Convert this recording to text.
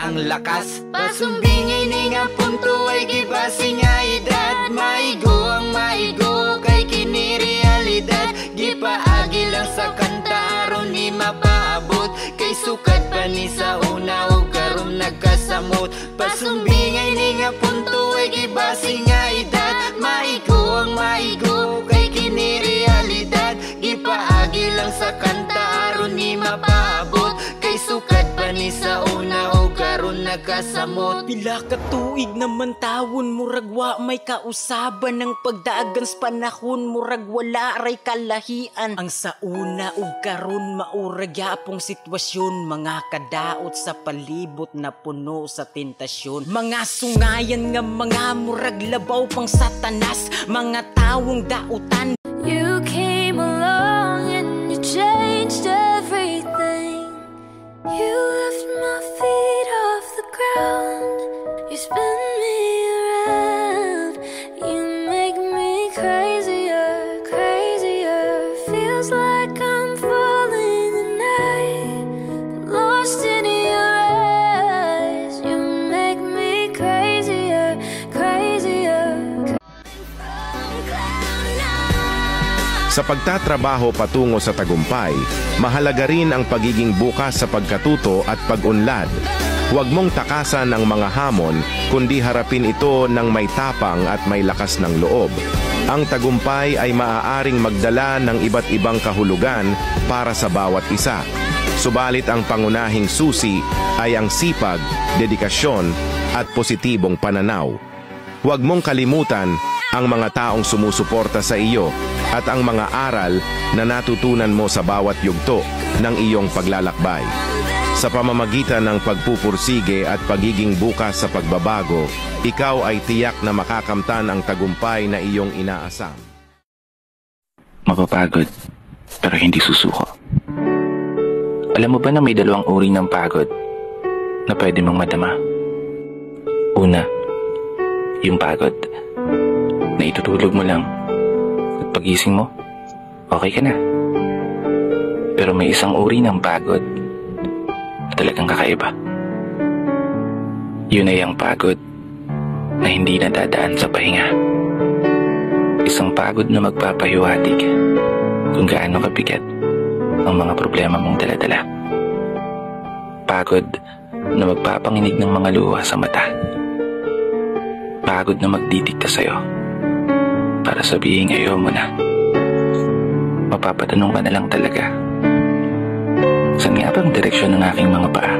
ang lakas. Pasumbingay ni nga punto ay gibasi nga edad. Maigo ang maigo kay kini realidad. Gipaagi lang sa kanta aron ni mapaabot. Kay sukat pa ni sa una o karon nagkasamot. Pasumbingay ni nga punto ay gibasi nga edad. Maigo ang maigo kay kini realidad. Gipaagi lang sa kanta aron ni mapaabot. Kay sukat pa ni sa una o karon nagkasamot. Pila ka tuig naman tawon, murag wa may kausaban. Ng pagdaagan sa panahon, murag wala ray kalahian. Ang sa una ug karon maurag yapong sitwasyon. Mga kadaot sa palibot na puno sa tentasyon. Mga sungayan nga mga murag labaw pang satanas. Mga tawong dautan. You came along and you changed everything. You lift my feet off the ground. You spin me around. You make me crazier, crazier. Feels like I'm falling tonight. Lost in your eyes. You make me crazier, crazier. Sa pagtatrabaho patungo sa tagumpay, mahalaga rin ang pagiging bukas sa pagkatuto at pag-unlad. Huwag mong takasan ang mga hamon, kundi harapin ito ng may tapang at may lakas ng loob. Ang tagumpay ay maaaring magdala ng iba't ibang kahulugan para sa bawat isa. Subalit ang pangunahing susi ay ang sipag, dedikasyon at positibong pananaw. Huwag mong kalimutan ang mga taong sumusuporta sa iyo at ang mga aral na natutunan mo sa bawat yugto ng iyong paglalakbay. Sa pamamagitan ng pagpupursige at pagiging bukas sa pagbabago, ikaw ay tiyak na makakamtan ang tagumpay na iyong inaasam. Mapapagod, pero hindi susuko. Alam mo ba na may dalawang uri ng pagod na pwede mong madama? Una, yung pagod na itutulog mo lang at pagising mo, okay ka na. Pero may isang uri ng pagod na talagang kakaiba. Yun ay ang pagod na hindi nadadaan sa pahinga. Isang pagod na magpapahiwatig kung gaano kabigat ang mga problema mong daladala. Pagod na magpapanginig ng mga luha sa mata. Pagod na magdidikta sa'yo para sabihin ayaw mo na. Mapapatanong ka na lang talaga, saan nga ba ang direksyon ng aking mga paa?